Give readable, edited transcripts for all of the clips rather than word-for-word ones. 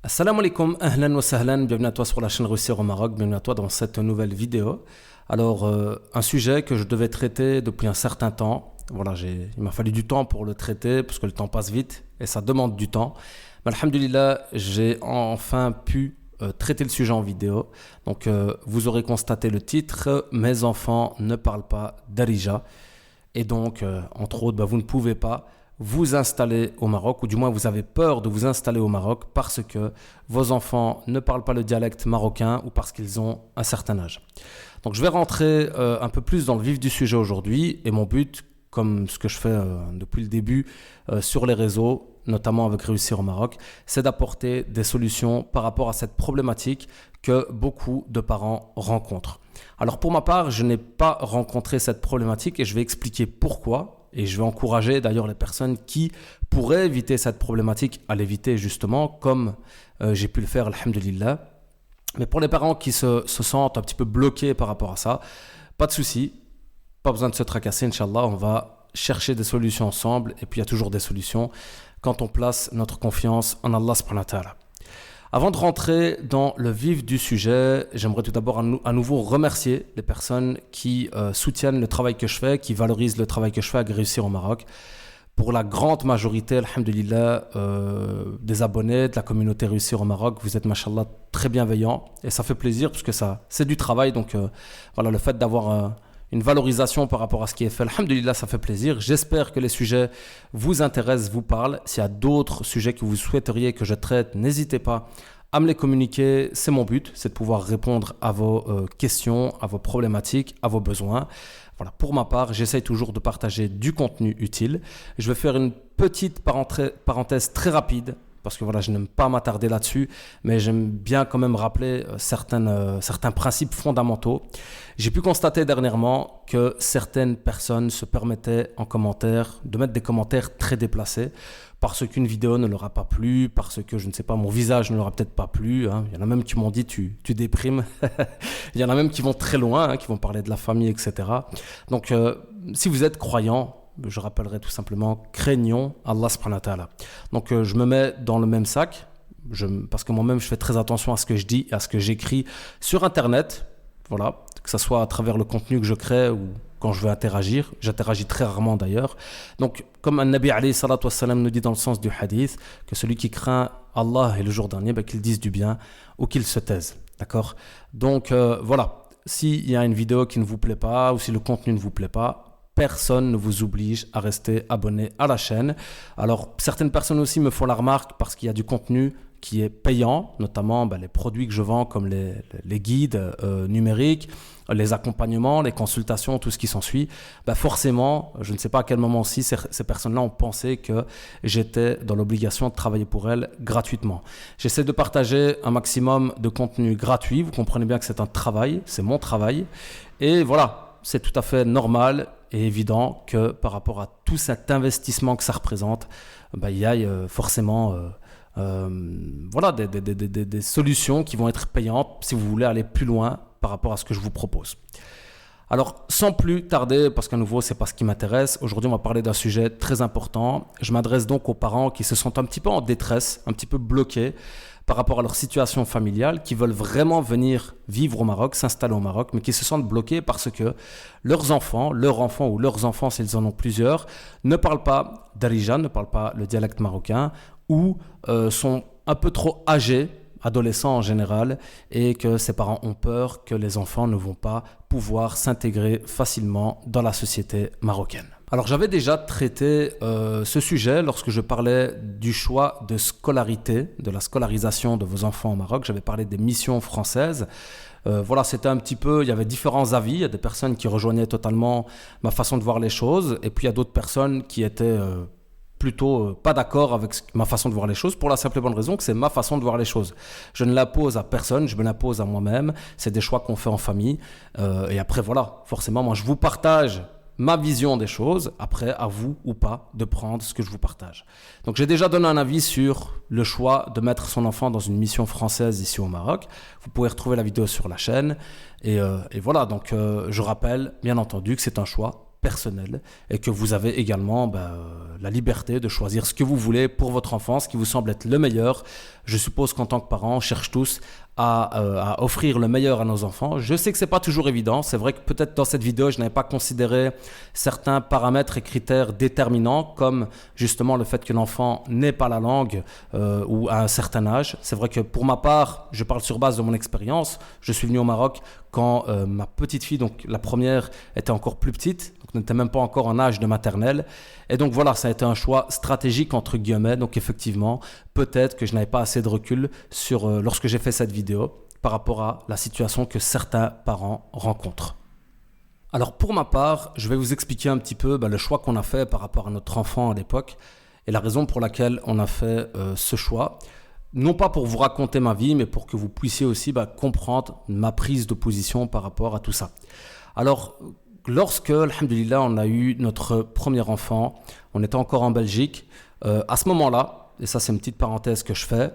Assalamu alaikum, ahlan wa sahlan, bienvenue à toi sur la chaîne Réussir au Maroc, bienvenue à toi dans cette nouvelle vidéo. Alors, un sujet que je devais traiter depuis un certain temps. Voilà, il m'a fallu du temps pour le traiter parce que le temps passe vite et ça demande du temps. Mais alhamdoulilah, j'ai enfin pu traiter le sujet en vidéo. Donc, vous aurez constaté le titre, Mes enfants ne parlent pas Darija. Et donc, entre autres, vous ne pouvez pas vous installer au Maroc, ou du moins vous avez peur de vous installer au Maroc parce que vos enfants ne parlent pas le dialecte marocain ou parce qu'ils ont un certain âge. Donc je vais rentrer un peu plus dans le vif du sujet aujourd'hui et mon but, comme ce que je fais depuis le début sur les réseaux, notamment avec Réussir au Maroc, c'est d'apporter des solutions par rapport à cette problématique que beaucoup de parents rencontrent. Alors pour ma part, je n'ai pas rencontré cette problématique et je vais expliquer pourquoi. Et je vais encourager d'ailleurs les personnes qui pourraient éviter cette problématique à l'éviter justement, comme j'ai pu le faire, alhamdulillah. Mais pour les parents qui se sentent un petit peu bloqués par rapport à ça, pas de souci, pas besoin de se tracasser, Inch'Allah, on va chercher des solutions ensemble. Et puis il y a toujours des solutions quand on place notre confiance en Allah subhanahu wa ta'ala. Avant de rentrer dans le vif du sujet, j'aimerais tout d'abord à nouveau remercier les personnes qui soutiennent le travail que je fais, qui valorisent le travail que je fais à Réussir au Maroc. Pour la grande majorité, alhamdulillah, des abonnés de la communauté Réussir au Maroc, vous êtes, mashallah, très bienveillants et ça fait plaisir parce que c'est du travail. Donc voilà, le fait d'avoir une valorisation par rapport à ce qui est fait, alhamdulillah, ça fait plaisir. J'espère que les sujets vous intéressent, vous parlent. S'il y a d'autres sujets que vous souhaiteriez que je traite, n'hésitez pas à me les communiquer. C'est mon but, c'est de pouvoir répondre à vos questions, à vos problématiques, à vos besoins. Voilà, pour ma part, j'essaye toujours de partager du contenu utile. Je vais faire une petite parenthèse très rapide parce que voilà, je n'aime pas m'attarder là-dessus, mais j'aime bien quand même rappeler certains principes fondamentaux. J'ai pu constater dernièrement que certaines personnes se permettaient en commentaire de mettre des commentaires très déplacés parce qu'une vidéo ne leur a pas plu, parce que, je ne sais pas, mon visage ne leur a peut-être pas plu. Hein. Il y en a même qui m'ont dit tu déprimes. Il y en a même qui vont très loin, hein, qui vont parler de la famille, etc. Donc, si vous êtes croyant, je rappellerai tout simplement, craignons Allah subhanahu wa ta'ala. Donc je me mets dans le même sac, parce que moi-même je fais très attention à ce que je dis et à ce que j'écris sur internet, voilà, que ce soit à travers le contenu que je crée ou quand je veux interagir, j'interagis très rarement d'ailleurs. Donc comme un Nabi alayhi salatu wassalam nous dit dans le sens du hadith, que celui qui craint Allah et le jour dernier, qu'il dise du bien ou qu'il se taise, d'accord. Donc voilà, s'il y a une vidéo qui ne vous plaît pas ou si le contenu ne vous plaît pas, personne ne vous oblige à rester abonné à la chaîne. Alors, certaines personnes aussi me font la remarque parce qu'il y a du contenu qui est payant, notamment les produits que je vends comme les guides numériques, les accompagnements, les consultations, tout ce qui s'ensuit. Forcément, je ne sais pas à quel moment aussi ces personnes-là ont pensé que j'étais dans l'obligation de travailler pour elles gratuitement. J'essaie de partager un maximum de contenu gratuit. Vous comprenez bien que c'est un travail, c'est mon travail. Et voilà, c'est tout à fait normal et évident que par rapport à tout cet investissement que ça représente, il y ait forcément voilà, des solutions qui vont être payantes si vous voulez aller plus loin par rapport à ce que je vous propose. Alors, sans plus tarder, parce qu'à nouveau, ce n'est pas ce qui m'intéresse, aujourd'hui, on va parler d'un sujet très important. Je m'adresse donc aux parents qui se sentent un petit peu en détresse, un petit peu bloqués par rapport à leur situation familiale, qui veulent vraiment venir vivre au Maroc, s'installer au Maroc, mais qui se sentent bloqués parce que leurs enfants ou leurs enfants, s'ils en ont plusieurs, ne parlent pas darija, ne parlent pas le dialecte marocain, ou sont un peu trop âgés, adolescents en général, et que ces parents ont peur que les enfants ne vont pas pouvoir s'intégrer facilement dans la société marocaine. Alors j'avais déjà traité ce sujet lorsque je parlais du choix de scolarité, de la scolarisation de vos enfants au Maroc. J'avais parlé des missions françaises. Voilà, c'était un petit peu, il y avait différents avis. Il y a des personnes qui rejoignaient totalement ma façon de voir les choses, et puis il y a d'autres personnes qui étaient plutôt pas d'accord avec ma façon de voir les choses, pour la simple et bonne raison que c'est ma façon de voir les choses. Je ne l'impose à personne, je me l'impose à moi-même. C'est des choix qu'on fait en famille. Et après, voilà, forcément, moi, je vous partage ma vision des choses. Après, à vous ou pas de prendre ce que je vous partage. Donc, j'ai déjà donné un avis sur le choix de mettre son enfant dans une mission française ici au Maroc. Vous pouvez retrouver la vidéo sur la chaîne. Et voilà, donc je rappelle, bien entendu, que c'est un choix personnel et que vous avez également la liberté de choisir ce que vous voulez pour votre enfant, ce qui vous semble être le meilleur. Je suppose qu'en tant que parents, on cherche tous à offrir le meilleur à nos enfants. Je sais que c'est pas toujours évident. C'est vrai que peut-être dans cette vidéo, je n'avais pas considéré certains paramètres et critères déterminants, comme justement le fait que l'enfant n'ait pas la langue ou à un certain âge. C'est vrai que pour ma part, je parle sur base de mon expérience. Je suis venu au Maroc quand ma petite fille, donc la première, était encore plus petite, donc n'était même pas encore en âge de maternelle. Et donc voilà, ça a été un choix stratégique entre guillemets. Donc effectivement, peut-être que je n'avais pas assez de recul sur lorsque j'ai fait cette vidéo par rapport à la situation que certains parents rencontrent. Alors pour ma part, je vais vous expliquer un petit peu le choix qu'on a fait par rapport à notre enfant à l'époque et la raison pour laquelle on a fait ce choix. Non pas pour vous raconter ma vie, mais pour que vous puissiez aussi comprendre ma prise de position par rapport à tout ça. Alors, lorsque, alhamdoulilah, on a eu notre premier enfant, on était encore en Belgique, à ce moment-là, et ça c'est une petite parenthèse que je fais,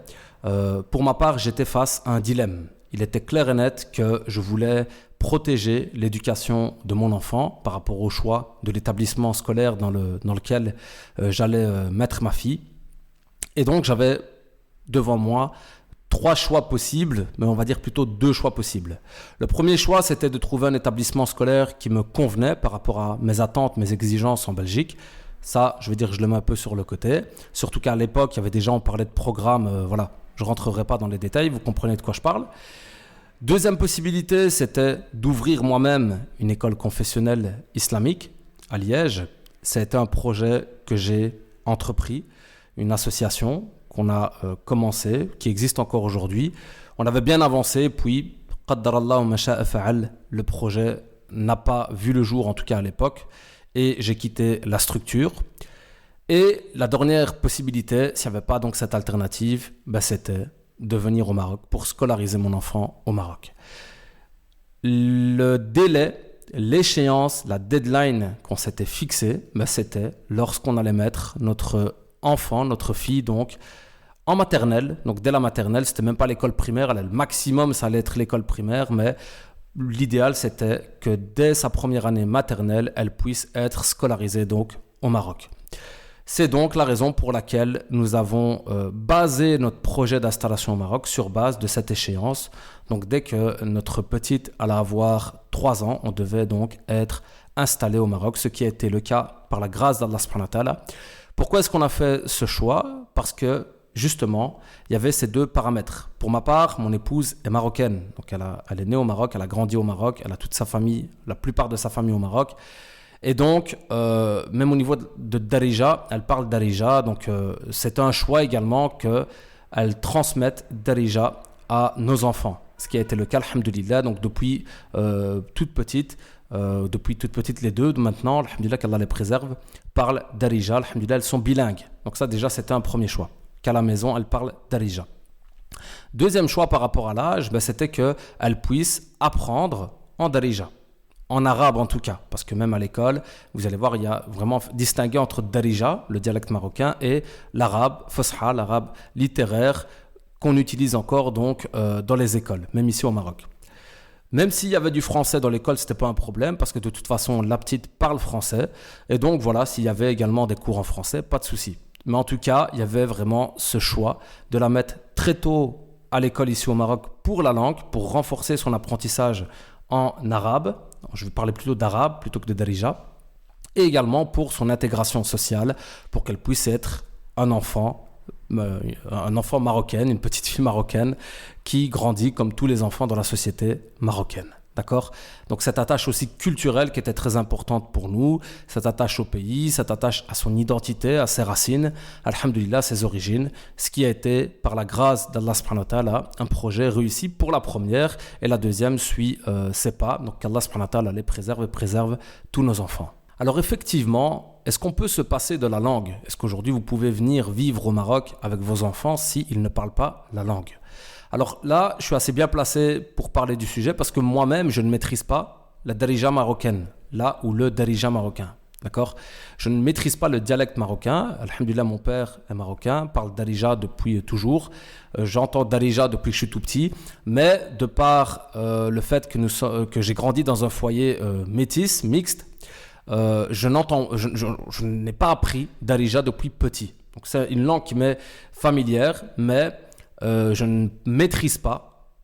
pour ma part, j'étais face à un dilemme. Il était clair et net que je voulais protéger l'éducation de mon enfant par rapport au choix de l'établissement scolaire dans lequel j'allais mettre ma fille. Et donc, j'avais devant moi 3 choix possibles, mais on va dire plutôt 2 choix possibles. Le premier choix, c'était de trouver un établissement scolaire qui me convenait par rapport à mes attentes, mes exigences en Belgique. Ça, je veux dire, je le mets un peu sur le côté. Surtout qu'à l'époque, il y avait déjà, on parlait de programmes, je ne rentrerai pas dans les détails, vous comprenez de quoi je parle. Deuxième possibilité, c'était d'ouvrir moi-même une école confessionnelle islamique à Liège. Ça a été un projet que j'ai entrepris, une association qu'on a commencé, qui existe encore aujourd'hui. On avait bien avancé, puis qaddarallahu ma sha'a fa'al, le projet n'a pas vu le jour, en tout cas à l'époque, et j'ai quitté la structure. Et la dernière possibilité, s'il n'y avait pas donc cette alternative, c'était de venir au Maroc pour scolariser mon enfant au Maroc. Le délai, l'échéance, la deadline qu'on s'était fixée, c'était lorsqu'on allait mettre notre enfant, notre fille donc en maternelle. Donc dès la maternelle, c'était même pas l'école primaire, le maximum ça allait être l'école primaire, mais l'idéal c'était que dès sa première année maternelle, elle puisse être scolarisée donc au Maroc. C'est donc la raison pour laquelle nous avons basé notre projet d'installation au Maroc sur base de cette échéance. Donc dès que notre petite allait avoir 3 ans, on devait donc être installé au Maroc, ce qui a été le cas par la grâce d'Allah subhanahu wa ta'ala. Pourquoi est-ce qu'on a fait ce choix ? Parce que justement, il y avait ces 2 paramètres. Pour ma part, mon épouse est marocaine. Donc elle est née au Maroc, elle a grandi au Maroc, elle a toute sa famille, la plupart de sa famille au Maroc. Et donc, même au niveau de Darija, elle parle Darija. Donc, c'est un choix également qu'elle transmette Darija à nos enfants. Ce qui a été le cas, alhamdoulilah. Donc, depuis toute petite, les 2, maintenant, alhamdoulilah, qu'Allah les préserve, parlent Darija. Alhamdoulilah, elles sont bilingues. Donc, ça, déjà, c'était un premier choix. Qu'à la maison, elles parlent Darija. Deuxième choix par rapport à l'âge, c'était qu'elles puissent apprendre en Darija. En arabe en tout cas, parce que même à l'école, vous allez voir, il y a vraiment distingué entre Darija, le dialecte marocain, et l'arabe Fosha, l'arabe littéraire, qu'on utilise encore donc dans les écoles, même ici au Maroc. Même s'il y avait du français dans l'école, ce n'était pas un problème, parce que de toute façon, la petite parle français, et donc voilà, s'il y avait également des cours en français, pas de souci. Mais en tout cas, il y avait vraiment ce choix de la mettre très tôt à l'école ici au Maroc pour la langue, pour renforcer son apprentissage en arabe. Je vais parler plutôt d'arabe plutôt que de Darija, et également pour son intégration sociale, pour qu'elle puisse être un enfant marocain, une petite fille marocaine qui grandit comme tous les enfants dans la société marocaine. D'accord ? Donc cette attache aussi culturelle qui était très importante pour nous, cette attache au pays, cette attache à son identité, à ses racines, alhamdoulilah, ses origines, ce qui a été, par la grâce d'Allah subhanahu wa ta'ala, un projet réussi pour la première, et la deuxième suit ses pas. Donc qu'Allah subhanahu wa ta'ala les préserve et préserve tous nos enfants. Alors effectivement, est-ce qu'on peut se passer de la langue ? Est-ce qu'aujourd'hui vous pouvez venir vivre au Maroc avec vos enfants s'ils ne parlent pas la langue ? Alors là, je suis assez bien placé pour parler du sujet parce que moi-même, je ne maîtrise pas la Darija marocaine, là où le Darija marocain. D'accord ? Je ne maîtrise pas le dialecte marocain. Alhamdulillah, mon père est marocain, parle Darija depuis toujours. J'entends Darija depuis que je suis tout petit. Mais de par le fait que j'ai grandi dans un foyer métis, mixte, je n'ai pas appris Darija depuis petit. Donc c'est une langue qui m'est familière, mais je ne maîtrise pas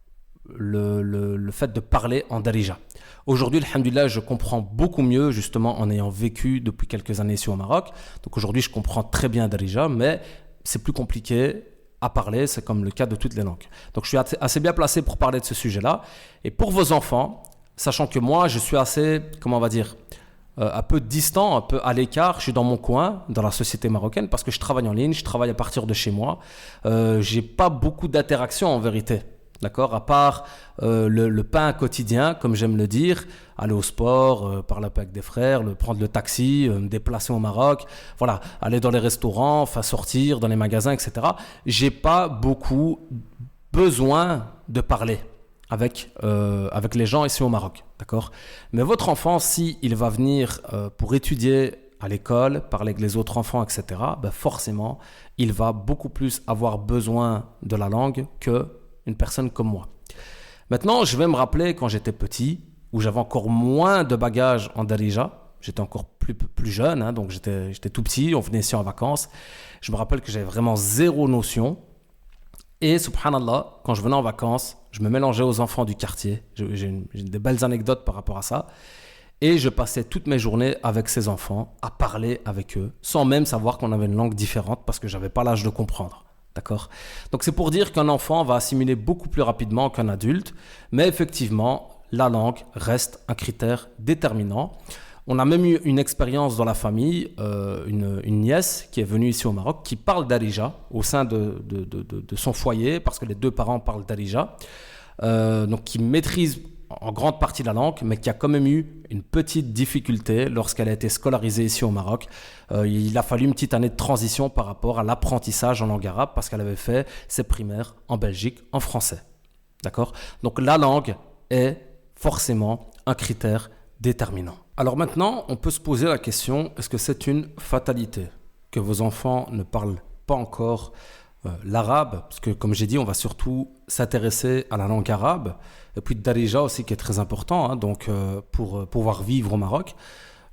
le fait de parler en Darija. Aujourd'hui, alhamdoulilah, je comprends beaucoup mieux, justement, en ayant vécu depuis quelques années ici au Maroc. Donc aujourd'hui, je comprends très bien Darija, mais c'est plus compliqué à parler, c'est comme le cas de toutes les langues. Donc je suis assez bien placé pour parler de ce sujet-là. Et pour vos enfants, sachant que moi, je suis assez, comment on va dire, un peu distant, un peu à l'écart, je suis dans mon coin, dans la société marocaine, parce que je travaille en ligne, je travaille à partir de chez moi. J'ai pas beaucoup d'interactions en vérité. D'accord, à part le pain quotidien, comme j'aime le dire, aller au sport, parler un peu avec des frères, prendre le taxi, me déplacer au Maroc, voilà, aller dans les restaurants, enfin sortir dans les magasins, etc. J'ai pas beaucoup besoin de parler avec les gens ici au Maroc, d'accord. Mais votre enfant, si il va venir pour étudier à l'école, parler avec les autres enfants, etc., ben forcément, il va beaucoup plus avoir besoin de la langue que une personne comme moi. Maintenant, je vais me rappeler quand j'étais petit, où j'avais encore moins de bagages en Darija. J'étais encore plus jeune, hein, donc j'étais tout petit, on venait ici en vacances. Je me rappelle que j'avais vraiment zéro notion. Et subhanallah, quand je venais en vacances, je me mélangeais aux enfants du quartier. J'ai des belles anecdotes par rapport à ça. Et je passais toutes mes journées avec ces enfants, à parler avec eux, sans même savoir qu'on avait une langue différente, parce que je n'avais pas l'âge de comprendre. D'accord. Donc c'est pour dire qu'un enfant va assimiler beaucoup plus rapidement qu'un adulte, mais effectivement, la langue reste un critère déterminant. On a même eu une expérience dans la famille, une nièce qui est venue ici au Maroc, qui parle Darija au sein de son foyer, parce que les deux parents parlent Darija, donc qui maîtrise en grande partie la langue, mais qui a quand même eu une petite difficulté lorsqu'elle a été scolarisée ici au Maroc. Il a fallu une petite année de transition par rapport à l'apprentissage en langue arabe, parce qu'elle avait fait ses primaires en Belgique en français. D'accord ? Donc la langue est forcément un critère déterminant. Alors maintenant, on peut se poser la question, est-ce que c'est une fatalité que vos enfants ne parlent pas encore l'arabe, parce que comme j'ai dit, on va surtout s'intéresser à la langue arabe, et puis Darija aussi qui est très important, hein, donc pour pouvoir vivre au Maroc.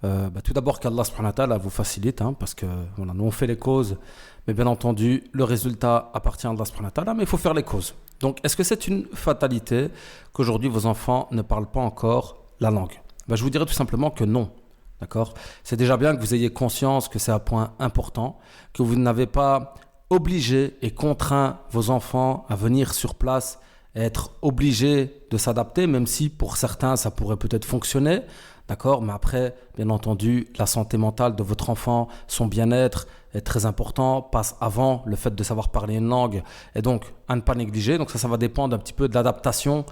Tout d'abord qu'Allah subhanahu wa ta'ala vous facilite, hein, parce que voilà, nous on fait les causes, mais bien entendu le résultat appartient à Allah subhanahu wa ta'ala, mais il faut faire les causes. Donc est-ce que c'est une fatalité qu'aujourd'hui vos enfants ne parlent pas encore la langue? Je vous dirais tout simplement que non. D'accord? C'est déjà bien que vous ayez conscience que c'est un point important, que vous n'avez pas obligé et contraint vos enfants à venir sur place et être obligés de s'adapter, même si pour certains ça pourrait peut-être fonctionner, d'accord, mais après, bien entendu, la santé mentale de votre enfant, son bien-être est très important, passe avant le fait de savoir parler une langue, et donc à ne pas négliger. Donc ça va dépendre un petit peu de l'adaptation,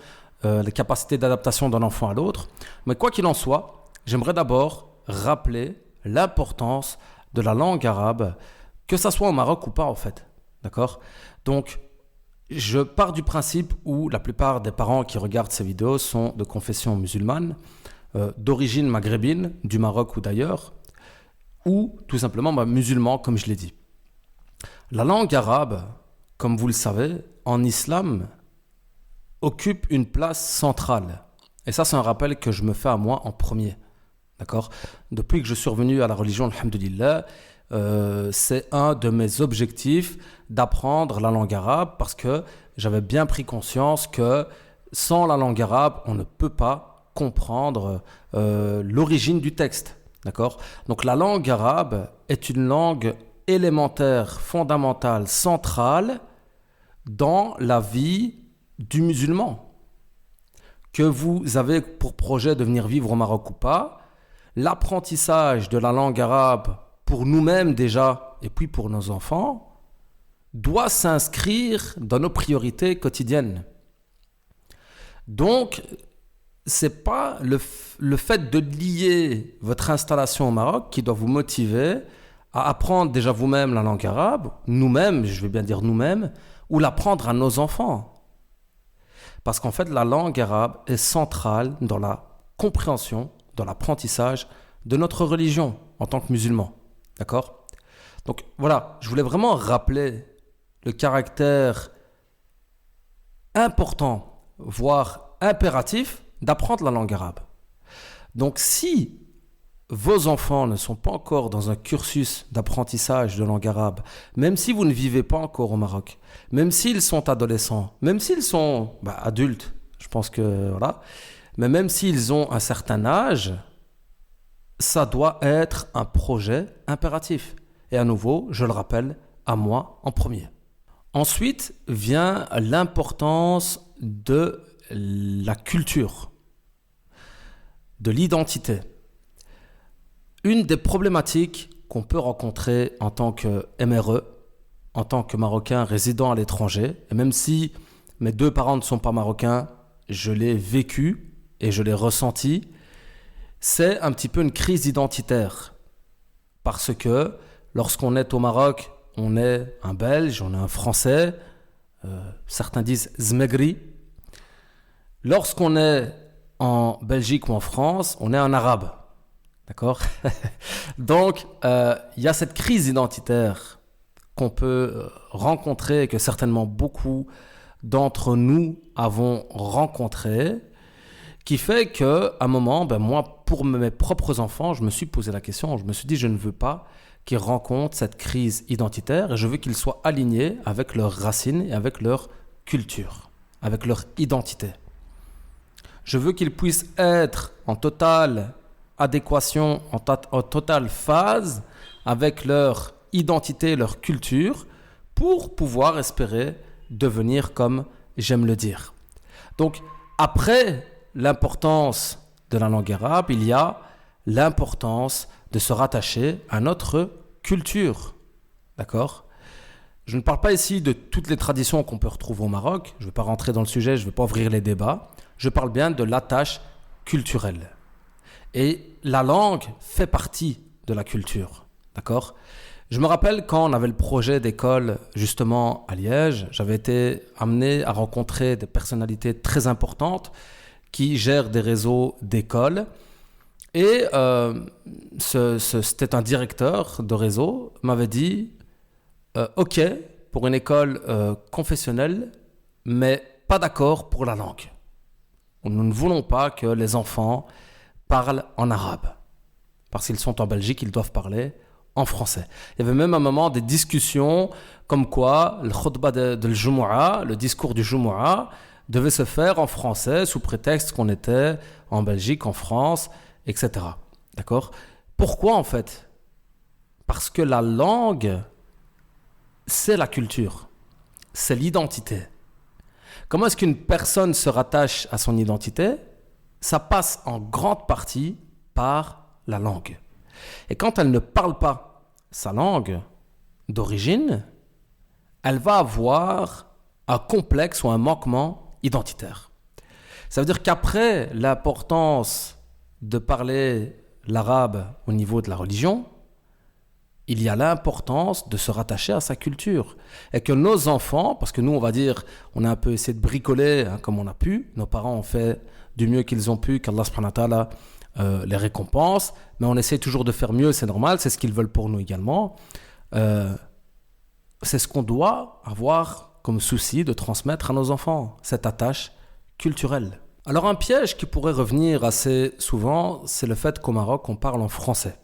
les capacités d'adaptation d'un enfant à l'autre. Mais quoi qu'il en soit, j'aimerais d'abord rappeler l'importance de la langue arabe, que ça soit au Maroc ou pas en fait, d'accord? Donc, je pars du principe où la plupart des parents qui regardent ces vidéos sont de confession musulmane, d'origine maghrébine, du Maroc ou d'ailleurs, ou tout simplement musulmans comme je l'ai dit. La langue arabe, comme vous le savez, en islam, occupe une place centrale. Et ça, c'est un rappel que je me fais à moi en premier, d'accord? Depuis que je suis revenu à la religion, alhamdoulilah, c'est un de mes objectifs d'apprendre la langue arabe, parce que j'avais bien pris conscience que sans la langue arabe, on ne peut pas comprendre l'origine du texte. D'accord ? Donc la langue arabe est une langue élémentaire, fondamentale, centrale dans la vie du musulman. Que vous avez pour projet de venir vivre au Maroc ou pas, l'apprentissage de la langue arabe pour nous-mêmes déjà, et puis pour nos enfants, doit s'inscrire dans nos priorités quotidiennes. Donc, ce n'est pas le fait de lier votre installation au Maroc qui doit vous motiver à apprendre déjà vous-même la langue arabe, nous-mêmes, je vais bien dire nous-mêmes, ou l'apprendre à nos enfants. Parce qu'en fait, la langue arabe est centrale dans la compréhension, dans l'apprentissage de notre religion en tant que musulmans. D'accord ? Donc voilà, je voulais vraiment rappeler le caractère important, voire impératif, d'apprendre la langue arabe. Donc si vos enfants ne sont pas encore dans un cursus d'apprentissage de langue arabe, même si vous ne vivez pas encore au Maroc, même s'ils sont adolescents, même s'ils sont adultes, je pense que voilà, mais même s'ils ont un certain âge, ça doit être un projet impératif. Et à nouveau, je le rappelle, à moi en premier. Ensuite vient l'importance de la culture, de l'identité. Une des problématiques qu'on peut rencontrer en tant que MRE, en tant que Marocain résidant à l'étranger, et même si mes deux parents ne sont pas marocains, je l'ai vécu et je l'ai ressenti, c'est un petit peu une crise identitaire. Parce que lorsqu'on est au Maroc, on est un Belge, on est un Français, certains disent Zmegri. Lorsqu'on est en Belgique ou en France, on est un Arabe. D'accord? Donc, il y a cette crise identitaire qu'on peut rencontrer et que certainement beaucoup d'entre nous avons rencontré, qui fait qu'à un moment, moi, pour mes propres enfants, je me suis posé la question, je me suis dit, je ne veux pas qu'ils rencontrent cette crise identitaire et je veux qu'ils soient alignés avec leurs racines et avec leur culture, avec leur identité. Je veux qu'ils puissent être en totale adéquation, en totale phase avec leur identité, leur culture, pour pouvoir espérer devenir comme j'aime le dire. Donc, après l'importance de la langue arabe, il y a l'importance de se rattacher à notre culture. D'accord ? Je ne parle pas ici de toutes les traditions qu'on peut retrouver au Maroc. Je ne vais pas rentrer dans le sujet, je ne vais pas ouvrir les débats. Je parle bien de l'attache culturelle. Et la langue fait partie de la culture. D'accord ? Je me rappelle quand on avait le projet d'école justement à Liège, j'avais été amené à rencontrer des personnalités très importantes qui gèrent des réseaux d'écoles. Et c'était un directeur de réseau, m'avait dit OK pour une école confessionnelle, mais pas d'accord pour la langue. Nous ne voulons pas que les enfants parlent en arabe. Parce qu'ils sont en Belgique, ils doivent parler en français. Il y avait même à un moment des discussions comme quoi le khutba de l'Jumu'ah, le discours du Jumu'ah, devait se faire en français sous prétexte qu'on était en Belgique, en France, etc. D'accord ? Pourquoi en fait ? Parce que la langue, c'est la culture, c'est l'identité. Comment est-ce qu'une personne se rattache à son identité ? Ça passe en grande partie par la langue. Et quand elle ne parle pas sa langue d'origine, elle va avoir un complexe ou un manquement identitaire. Ça veut dire qu'après l'importance de parler l'arabe au niveau de la religion, il y a l'importance de se rattacher à sa culture. Et que nos enfants, parce que nous, on va dire, on a un peu essayé de bricoler comme on a pu, nos parents ont fait du mieux qu'ils ont pu, qu'Allah subhanahu wa ta'ala les récompense, mais on essaie toujours de faire mieux, c'est normal, c'est ce qu'ils veulent pour nous également. C'est ce qu'on doit avoir comme souci de transmettre à nos enfants, cette attache culturelle. Alors un piège qui pourrait revenir assez souvent, c'est le fait qu'au Maroc, on parle en français.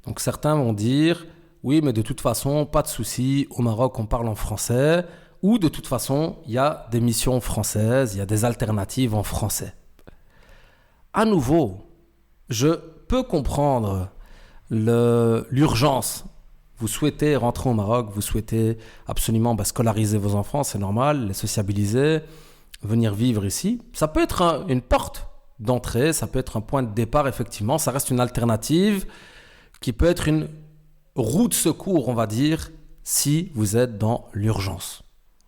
Donc certains vont dire, oui, mais de toute façon, pas de souci, au Maroc, on parle en français, ou de toute façon, il y a des missions françaises, il y a des alternatives en français. À nouveau, je peux comprendre l'urgence. Vous souhaitez rentrer au Maroc, vous souhaitez absolument scolariser vos enfants, c'est normal, les sociabiliser, venir vivre ici. Ça peut être une porte d'entrée, ça peut être un point de départ, effectivement. Ça reste une alternative qui peut être une roue de secours, on va dire, si vous êtes dans l'urgence.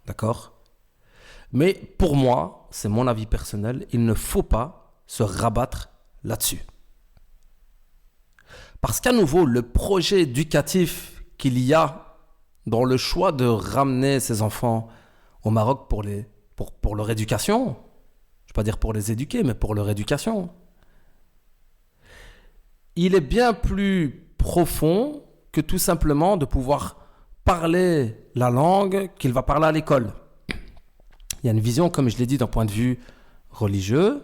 D'accord ? Mais pour moi, c'est mon avis personnel, il ne faut pas se rabattre là-dessus. Parce qu'à nouveau, le projet éducatif qu'il y a dans le choix de ramener ses enfants au Maroc pour leur éducation, je ne vais pas dire pour les éduquer, mais pour leur éducation, il est bien plus profond que tout simplement de pouvoir parler la langue qu'il va parler à l'école. Il y a une vision, comme je l'ai dit, d'un point de vue religieux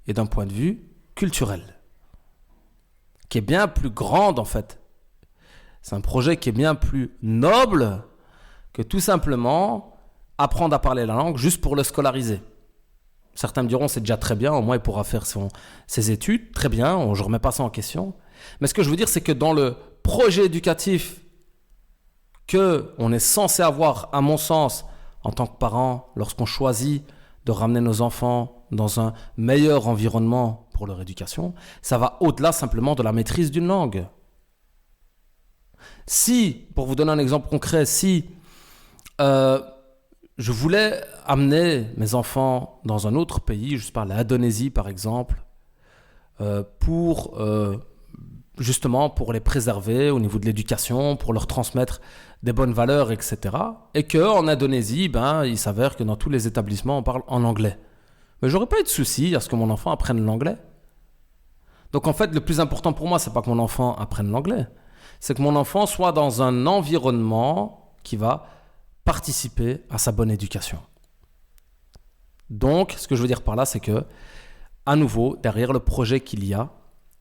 et d'un point de vue culturel. qui est bien plus grande en fait. C'est un projet qui est bien plus noble que tout simplement apprendre à parler la langue juste pour le scolariser. Certains me diront c'est déjà très bien, au moins il pourra faire ses études, très bien, je ne remets pas ça en question. Mais ce que je veux dire, c'est que dans le projet éducatif qu'on est censé avoir, à mon sens, en tant que parent, lorsqu'on choisit de ramener nos enfants dans un meilleur environnement pour leur éducation, ça va au-delà simplement de la maîtrise d'une langue. Si, pour vous donner un exemple concret, si je voulais amener mes enfants dans un autre pays, je sais pas, l'Indonésie par exemple, justement pour les préserver au niveau de l'éducation, pour leur transmettre des bonnes valeurs, etc. Et qu'en Indonésie, il s'avère que dans tous les établissements, on parle en anglais. Mais j'aurais pas eu de souci à ce que mon enfant apprenne l'anglais. Donc en fait, le plus important pour moi, c'est pas que mon enfant apprenne l'anglais, c'est que mon enfant soit dans un environnement qui va participer à sa bonne éducation. Donc, ce que je veux dire par là, c'est que, à nouveau, derrière le projet qu'il y a,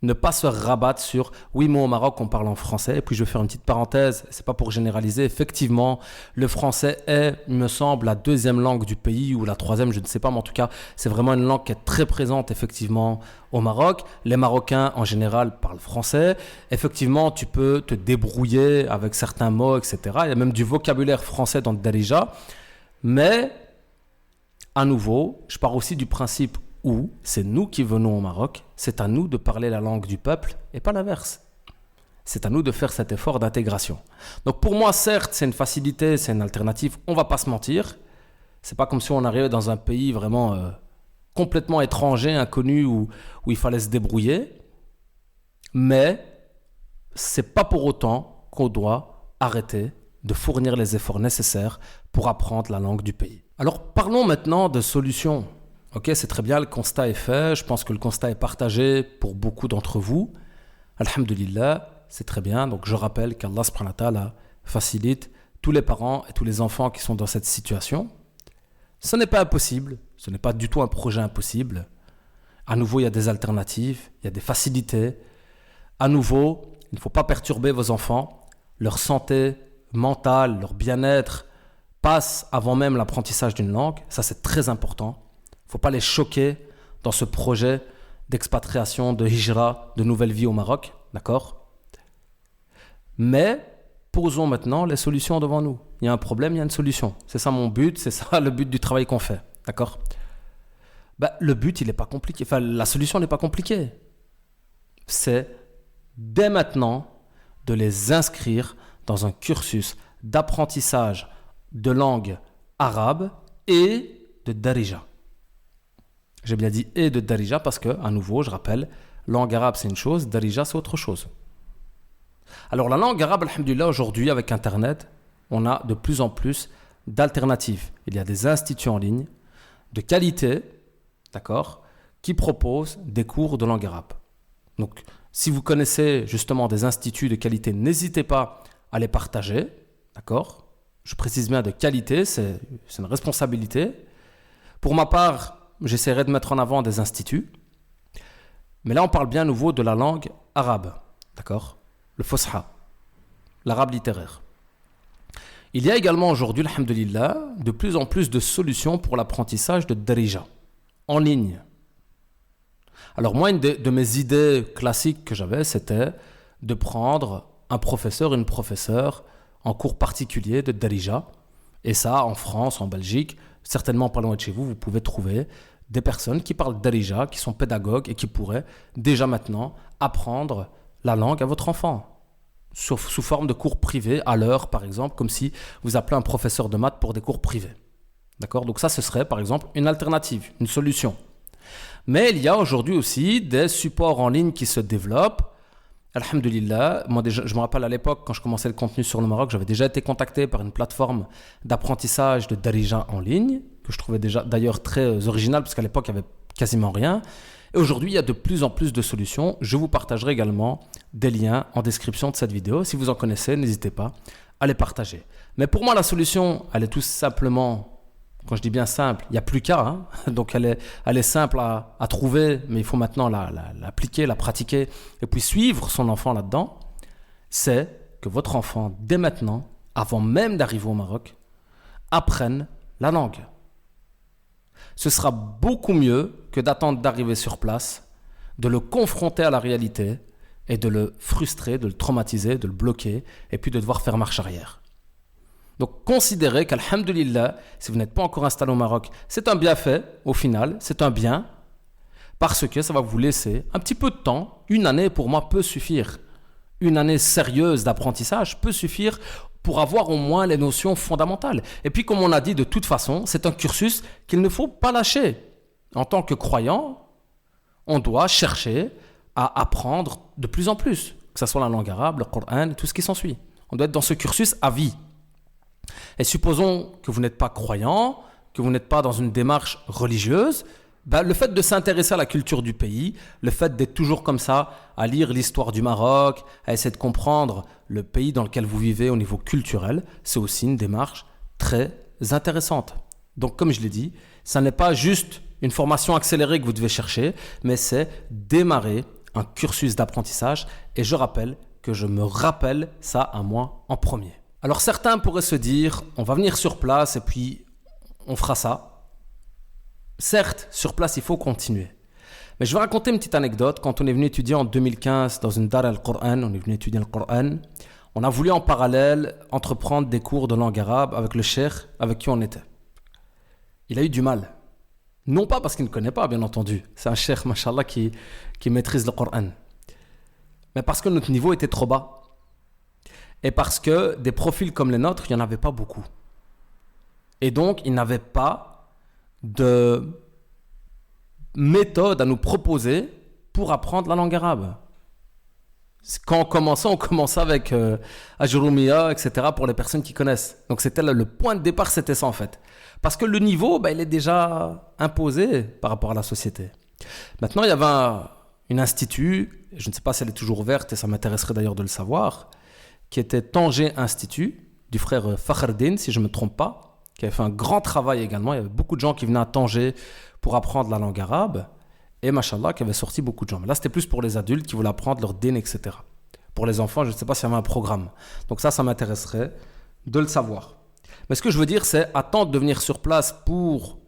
ne pas se rabattre sur « oui, moi au Maroc, on parle en français ». Et puis, je vais faire une petite parenthèse, c'est pas pour généraliser. Effectivement, le français est, il me semble, la deuxième langue du pays, ou la troisième, je ne sais pas, mais en tout cas, c'est vraiment une langue qui est très présente, effectivement, au Maroc. Les Marocains, en général, parlent français. Effectivement, tu peux te débrouiller avec certains mots, etc. Il y a même du vocabulaire français dans le Darija. Mais, à nouveau, je pars aussi du principe où c'est nous qui venons au Maroc, c'est à nous de parler la langue du peuple et pas l'inverse. C'est à nous de faire cet effort d'intégration. Donc pour moi, certes, c'est une facilité, c'est une alternative, on va pas se mentir. C'est pas comme si on arrivait dans un pays vraiment complètement étranger, inconnu, où il fallait se débrouiller. Mais c'est pas pour autant qu'on doit arrêter de fournir les efforts nécessaires pour apprendre la langue du pays. Alors parlons maintenant de solutions. Ok, c'est très bien, le constat est fait. Je pense que le constat est partagé pour beaucoup d'entre vous. Alhamdulillah, c'est très bien. Donc je rappelle qu'Allah subhanahu wa ta'ala facilite tous les parents et tous les enfants qui sont dans cette situation. Ce n'est pas impossible, ce n'est pas du tout un projet impossible. À nouveau, il y a des alternatives, il y a des facilités. À nouveau, il ne faut pas perturber vos enfants. Leur santé mentale, leur bien-être passe avant même l'apprentissage d'une langue. Ça, c'est très important. Il ne faut pas les choquer dans ce projet d'expatriation, de hijra, de nouvelle vie au Maroc, d'accord? Mais posons maintenant les solutions devant nous. Il y a un problème, il y a une solution. C'est ça mon but, c'est ça le but du travail qu'on fait, d'accord? Le but, il n'est pas compliqué. Enfin, la solution n'est pas compliquée. C'est dès maintenant de les inscrire dans un cursus d'apprentissage de langue arabe et de darija. J'ai bien dit et de darija parce que, à nouveau, je rappelle, langue arabe c'est une chose, darija c'est autre chose. Alors la langue arabe, alhamdulillah, aujourd'hui avec Internet, on a de plus en plus d'alternatives. Il y a des instituts en ligne de qualité, d'accord, qui proposent des cours de langue arabe. Donc, si vous connaissez justement des instituts de qualité, n'hésitez pas à les partager, d'accord? Je précise bien de qualité, c'est une responsabilité. Pour ma part, j'essaierai de mettre en avant des instituts. Mais là, on parle bien à nouveau de la langue arabe, d'accord? Le fosha, l'arabe littéraire. Il y a également aujourd'hui, alhamdulillah, de plus en plus de solutions pour l'apprentissage de darija, en ligne. Alors moi, une de mes idées classiques que j'avais, c'était de prendre un professeur, une professeure en cours particulier de darija. Et ça, en France, en Belgique, certainement pas loin de chez vous, vous pouvez trouver des personnes qui parlent darija, qui sont pédagogues et qui pourraient déjà maintenant apprendre la langue à votre enfant. Sous forme de cours privés, à l'heure par exemple, comme si vous appelez un professeur de maths pour des cours privés. D'accord? Donc ça, ce serait par exemple une alternative, une solution. Mais il y a aujourd'hui aussi des supports en ligne qui se développent. Alhamdulillah, moi déjà, je me rappelle à l'époque, quand je commençais le contenu sur le Maroc, j'avais déjà été contacté par une plateforme d'apprentissage de darija en ligne, que je trouvais déjà d'ailleurs très original, parce qu'à l'époque, il n'y avait quasiment rien. Et aujourd'hui, il y a de plus en plus de solutions. Je vous partagerai également des liens en description de cette vidéo. Si vous en connaissez, n'hésitez pas à les partager. Mais pour moi, la solution, elle est tout simplement Quand je dis bien simple, il n'y a plus qu'à. Donc elle est simple à trouver, mais il faut maintenant l'appliquer, la pratiquer et puis suivre son enfant là-dedans. C'est que votre enfant, dès maintenant, avant même d'arriver au Maroc, apprenne la langue. Ce sera beaucoup mieux que d'attendre d'arriver sur place, de le confronter à la réalité et de le frustrer, de le traumatiser, de le bloquer et puis de devoir faire marche arrière. Donc considérez qu'alhamdulillah, si vous n'êtes pas encore installé au Maroc, c'est un bienfait au final, c'est un bien, parce que ça va vous laisser un petit peu de temps. Une année pour moi peut suffire. Une année sérieuse d'apprentissage peut suffire pour avoir au moins les notions fondamentales. Et puis comme on a dit, de toute façon, c'est un cursus qu'il ne faut pas lâcher. En tant que croyant, on doit chercher à apprendre de plus en plus, que ce soit la langue arabe, le Coran, tout ce qui s'ensuit. On doit être dans ce cursus à vie. Et supposons que vous n'êtes pas croyant, que vous n'êtes pas dans une démarche religieuse, le fait de s'intéresser à la culture du pays, le fait d'être toujours comme ça, à lire l'histoire du Maroc, à essayer de comprendre le pays dans lequel vous vivez au niveau culturel, c'est aussi une démarche très intéressante. Donc comme je l'ai dit, ça n'est pas juste une formation accélérée que vous devez chercher, mais c'est démarrer un cursus d'apprentissage. Et je rappelle que je me rappelle ça à moi en premier. Alors certains pourraient se dire, on va venir sur place et puis on fera ça. Certes, sur place, il faut continuer. Mais je vais raconter une petite anecdote. Quand on est venu étudier en 2015 dans une Dar al-Qur'an, on est venu étudier le Qur'an, on a voulu en parallèle entreprendre des cours de langue arabe avec le cheikh avec qui on était. Il a eu du mal. Non pas parce qu'il ne connaît pas, bien entendu. C'est un cheikh, mashallah, qui maîtrise le Qur'an. Mais parce que notre niveau était trop bas. Et parce que des profils comme les nôtres, il n'y en avait pas beaucoup. Et donc, il n'avait pas de méthode à nous proposer pour apprendre la langue arabe. Quand on commençait avec Ajurumia, etc. pour les personnes qui connaissent. Donc c'était le point de départ, c'était ça en fait. Parce que le niveau, il est déjà imposé par rapport à la société. Maintenant, il y avait un institut, je ne sais pas si elle est toujours ouverte et ça m'intéresserait d'ailleurs de le savoir, qui était Tanger Institut, du frère Fakhreddin, si je ne me trompe pas, qui avait fait un grand travail également. Il y avait beaucoup de gens qui venaient à Tanger pour apprendre la langue arabe. Et machallah, qui avait sorti beaucoup de gens. Mais là, c'était plus pour les adultes qui voulaient apprendre leur din, etc. Pour les enfants, je ne sais pas s'il y avait un programme. Donc ça m'intéresserait de le savoir. Mais ce que je veux dire, c'est attendre de venir sur place pour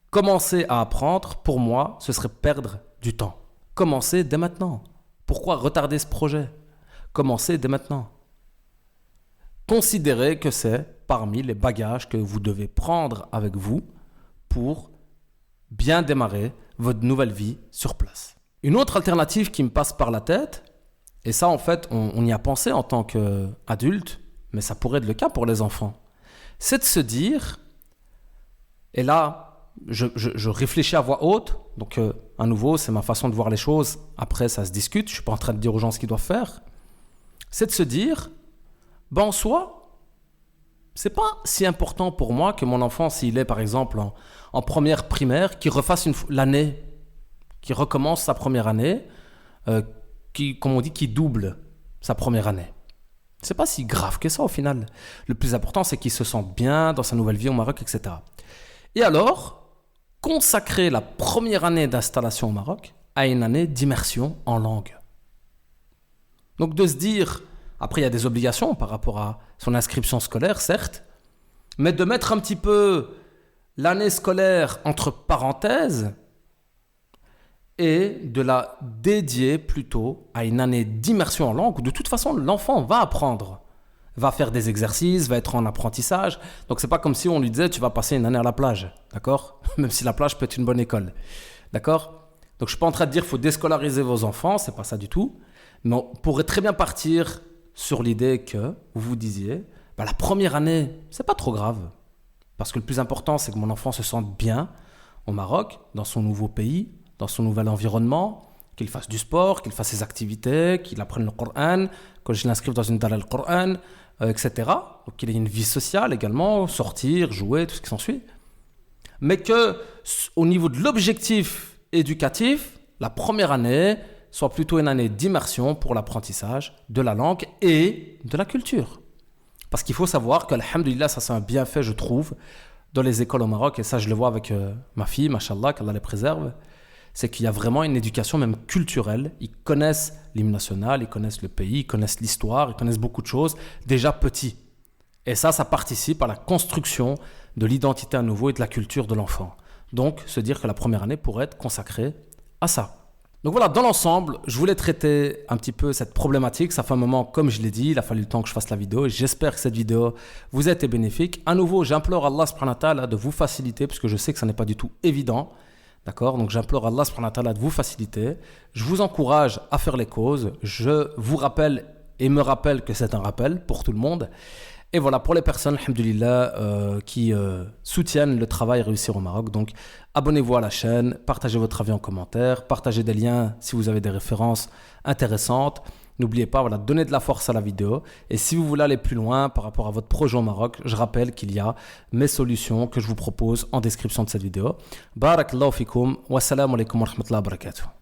commencer à apprendre. Pour moi, ce serait perdre du temps. Commencer dès maintenant. Pourquoi retarder ce projet ? Commencez dès maintenant. Considérez que c'est parmi les bagages que vous devez prendre avec vous pour bien démarrer votre nouvelle vie sur place. Une autre alternative qui me passe par la tête, et ça en fait on y a pensé en tant qu'adulte, mais ça pourrait être le cas pour les enfants, c'est de se dire, et là je réfléchis à voix haute, donc à nouveau c'est ma façon de voir les choses, après ça se discute, je ne suis pas en train de dire aux gens ce qu'ils doivent faire, c'est de se dire, en soi, c'est pas si important pour moi que mon enfant, s'il est par exemple en première primaire, qu'il refasse l'année, qu'il recommence sa première année, comme on dit, qu'il double sa première année. C'est pas si grave que ça au final. Le plus important, c'est qu'il se sente bien dans sa nouvelle vie au Maroc, etc. Et alors, consacrer la première année d'installation au Maroc à une année d'immersion en langue. Donc de se dire, après il y a des obligations par rapport à son inscription scolaire, certes, mais de mettre un petit peu l'année scolaire entre parenthèses et de la dédier plutôt à une année d'immersion en langue où de toute façon l'enfant va apprendre, va faire des exercices, va être en apprentissage. Donc c'est pas comme si on lui disait tu vas passer une année à la plage, d'accord ? Même si la plage peut être une bonne école, d'accord ? Donc je suis pas en train de dire qu'il faut déscolariser vos enfants, c'est pas ça du tout. Mais on pourrait très bien partir sur l'idée que vous vous disiez la première année, c'est pas trop grave. Parce que le plus important, c'est que mon enfant se sente bien au Maroc, dans son nouveau pays, dans son nouvel environnement, qu'il fasse du sport, qu'il fasse ses activités, qu'il apprenne le Coran, que je l'inscrive dans une Dar al-Qur'an, etc. Donc qu'il ait une vie sociale également, sortir, jouer, tout ce qui s'ensuit. Mais qu'au niveau de l'objectif éducatif, la première année soit plutôt une année d'immersion pour l'apprentissage de la langue et de la culture. Parce qu'il faut savoir que, alhamdoulilah, ça c'est un bienfait, je trouve, dans les écoles au Maroc, et ça je le vois avec ma fille, machallah, qu'Allah les préserve, c'est qu'il y a vraiment une éducation même culturelle. Ils connaissent l'hymne national, ils connaissent le pays, ils connaissent l'histoire, ils connaissent beaucoup de choses, déjà petits. Et ça participe à la construction de l'identité à nouveau et de la culture de l'enfant. Donc, se dire que la première année pourrait être consacrée à ça. Donc voilà, dans l'ensemble, je voulais traiter un petit peu cette problématique. Ça fait un moment, comme je l'ai dit, il a fallu le temps que je fasse la vidéo. Et j'espère que cette vidéo vous a été bénéfique. À nouveau, j'implore Allah subhanahu wa ta'ala de vous faciliter, parce que je sais que ça n'est pas du tout évident. D'accord? Donc j'implore Allah subhanahu wa ta'ala de vous faciliter. Je vous encourage à faire les causes. Je vous rappelle et me rappelle que c'est un rappel pour tout le monde. Et voilà, pour les personnes, alhamdoulilah, qui soutiennent le travail Réussir au Maroc. Donc, abonnez-vous à la chaîne, partagez votre avis en commentaire, partagez des liens si vous avez des références intéressantes. N'oubliez pas, voilà, donnez de la force à la vidéo. Et si vous voulez aller plus loin par rapport à votre projet au Maroc, je rappelle qu'il y a mes solutions que je vous propose en description de cette vidéo. Barakallahu fikoum, wassalamu alaikum wa rahmatullahi wa barakatuh.